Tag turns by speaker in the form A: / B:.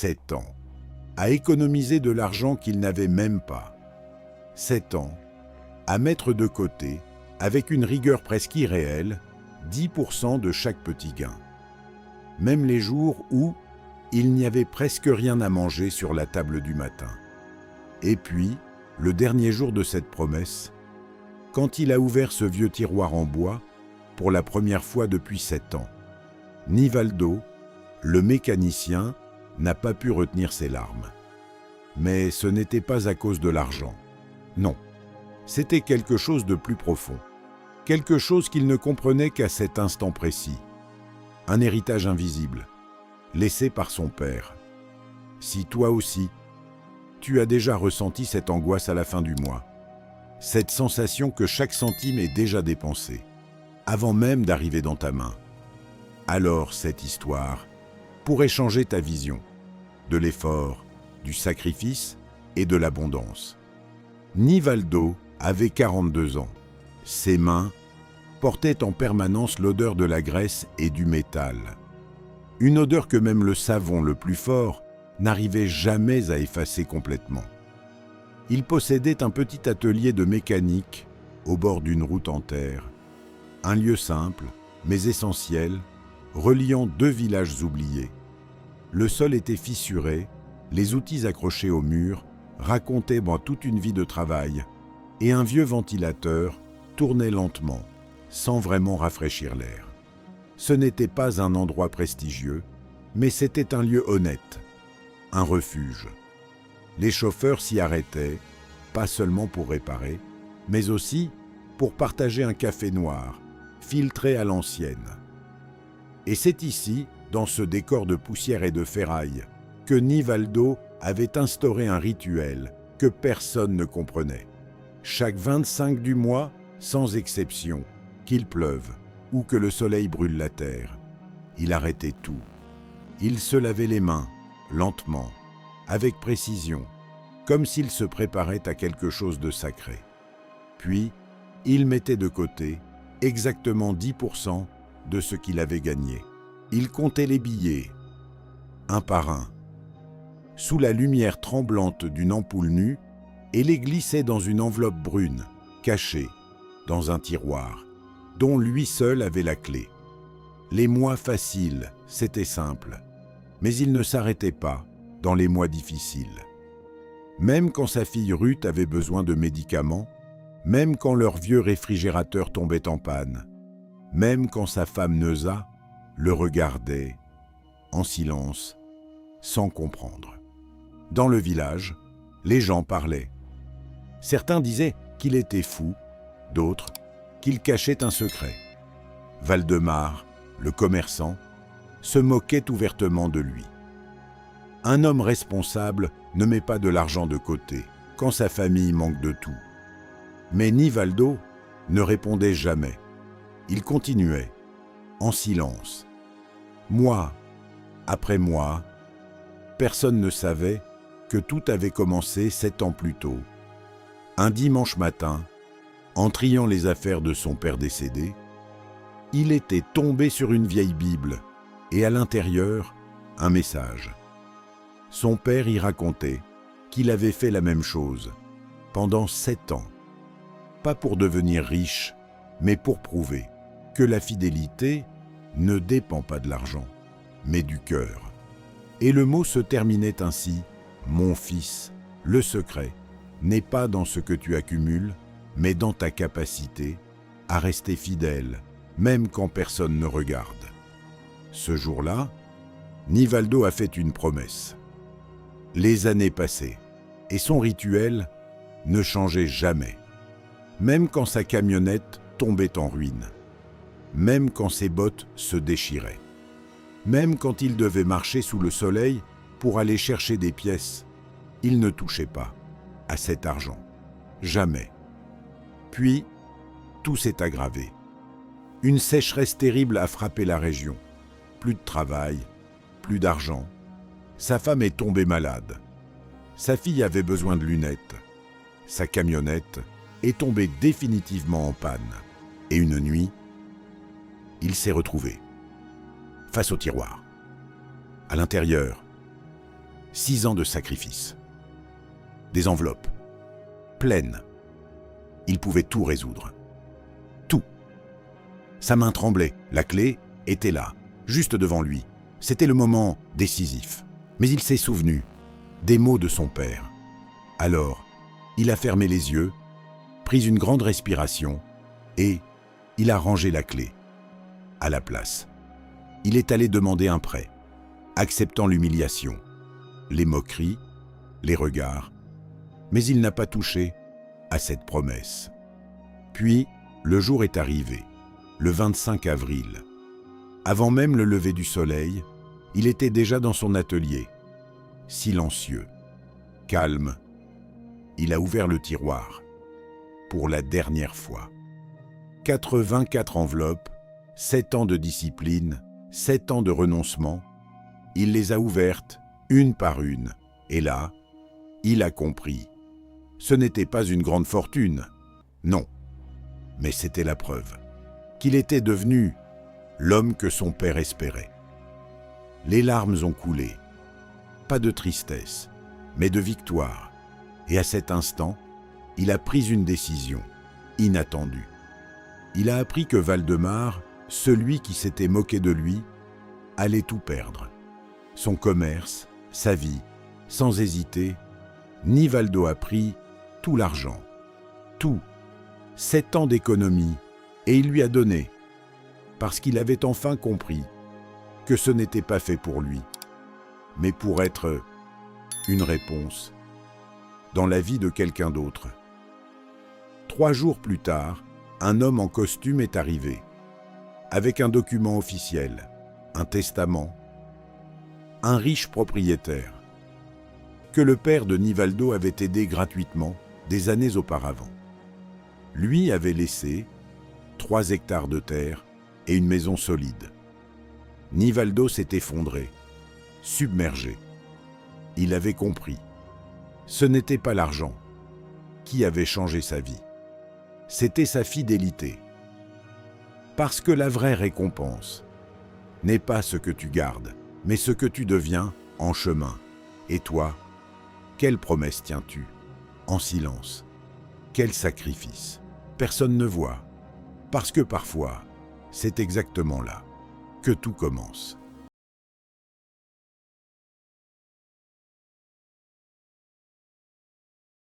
A: 7 ans, à économiser de l'argent qu'il n'avait même pas. 7 ans, à mettre de côté, avec une rigueur presque irréelle, 10% de chaque petit gain. Même les jours où il n'y avait presque rien à manger sur la table du matin. Et puis, le dernier jour de cette promesse, quand il a ouvert ce vieux tiroir en bois, pour la première fois depuis 7 ans, Nivaldo, le mécanicien, n'a pas pu retenir ses larmes. Mais ce n'était pas à cause de l'argent. Non, c'était quelque chose de plus profond. Quelque chose qu'il ne comprenait qu'à cet instant précis. Un héritage invisible, laissé par son père. Si toi aussi, tu as déjà ressenti cette angoisse à la fin du mois, cette sensation que chaque centime est déjà dépensé, avant même d'arriver dans ta main, alors cette histoire pourrait changer ta vision de l'effort, du sacrifice et de l'abondance. Nivaldo avait 42 ans. Ses mains portaient en permanence l'odeur de la graisse et du métal. Une odeur que même le savon le plus fort n'arrivait jamais à effacer complètement. Il possédait un petit atelier de mécanique au bord d'une route en terre. Un lieu simple, mais essentiel, reliant 2 villages oubliés. Le sol était fissuré, les outils accrochés au mur racontaient toute une vie de travail, et un vieux ventilateur tournait lentement, sans vraiment rafraîchir l'air. Ce n'était pas un endroit prestigieux, mais c'était un lieu honnête, un refuge. Les chauffeurs s'y arrêtaient, pas seulement pour réparer, mais aussi pour partager un café noir, filtré à l'ancienne. Et c'est ici, dans ce décor de poussière et de ferraille, que Nivaldo avait instauré un rituel que personne ne comprenait. Chaque 25 du mois, sans exception, qu'il pleuve ou que le soleil brûle la terre, il arrêtait tout. Il se lavait les mains, lentement, avec précision, comme s'il se préparait à quelque chose de sacré. Puis, il mettait de côté exactement 10% de ce qu'il avait gagné. Il comptait les billets, un par un, sous la lumière tremblante d'une ampoule nue, et les glissait dans une enveloppe brune, cachée, dans un tiroir, dont lui seul avait la clé. Les mois faciles, c'était simple, mais il ne s'arrêtait pas dans les mois difficiles. Même quand sa fille Ruth avait besoin de médicaments, même quand leur vieux réfrigérateur tombait en panne, même quand sa femme Neuza le regardait en silence, sans comprendre. Dans le village, les gens parlaient. Certains disaient qu'il était fou, d'autres qu'il cachait un secret. Valdemar, le commerçant, se moquait ouvertement de lui. Un homme responsable ne met pas de l'argent de côté quand sa famille manque de tout. Mais Nivaldo ne répondait jamais. Il continuait, en silence. Mois après mois, personne ne savait que tout avait commencé 7 ans plus tôt. Un dimanche matin, en triant les affaires de son père décédé, il était tombé sur une vieille Bible et à l'intérieur, un message. Son père y racontait qu'il avait fait la même chose pendant 7 ans. Pas pour devenir riche, mais pour prouver que la fidélité ne dépend pas de l'argent, mais du cœur. Et le mot se terminait ainsi: « Mon fils, le secret n'est pas dans ce que tu accumules, mais dans ta capacité à rester fidèle, même quand personne ne regarde. » Ce jour-là, Nivaldo a fait une promesse. Les années passaient, et son rituel ne changeait jamais. Même quand sa camionnette tombait en ruine, même quand ses bottes se déchiraient, même quand il devait marcher sous le soleil pour aller chercher des pièces, il ne touchait pas à cet argent. Jamais. Puis, tout s'est aggravé. Une sécheresse terrible a frappé la région. Plus de travail, plus d'argent. Sa femme est tombée malade. Sa fille avait besoin de lunettes. Sa camionnette est tombée définitivement en panne. Et une nuit, il s'est retrouvé face au tiroir. À l'intérieur, 6 ans de sacrifice. Des enveloppes, pleines. Il pouvait tout résoudre. Tout. Sa main tremblait, la clé était là, juste devant lui. C'était le moment décisif. Mais il s'est souvenu des mots de son père. Alors, il a fermé les yeux, pris une grande respiration et il a rangé la clé. À la place, il est allé demander un prêt, acceptant l'humiliation, les moqueries, les regards, mais il n'a pas touché à cette promesse. Puis, le jour est arrivé, le 25 avril. Avant même le lever du soleil, il était déjà dans son atelier, silencieux, calme. Il a ouvert le tiroir, pour la dernière fois. 84 enveloppes, 7 ans de discipline, 7 ans de renoncement. Il les a ouvertes, une par une, et là, il a compris. Ce n'était pas une grande fortune, non, mais c'était la preuve qu'il était devenu l'homme que son père espérait. Les larmes ont coulé, pas de tristesse, mais de victoire, et à cet instant, il a pris une décision inattendue. Il a appris que Valdemar, celui qui s'était moqué de lui, allait tout perdre. Son commerce, sa vie, sans hésiter, Nivaldo a pris tout l'argent, tout, 7 ans d'économie, et il lui a donné, parce qu'il avait enfin compris que ce n'était pas fait pour lui, mais pour être une réponse dans la vie de quelqu'un d'autre. 3 jours plus tard, un homme en costume est arrivé, avec un document officiel, un testament, un riche propriétaire, que le père de Nivaldo avait aidé gratuitement des années auparavant. Lui avait laissé 3 hectares de terre et une maison solide. Nivaldo s'est effondré, submergé. Il avait compris. Ce n'était pas l'argent qui avait changé sa vie. C'était sa fidélité. Parce que la vraie récompense n'est pas ce que tu gardes, mais ce que tu deviens en chemin. Et toi, quelle promesse tiens-tu? En silence. Quel sacrifice? Personne ne voit. Parce que parfois, c'est exactement là que tout commence.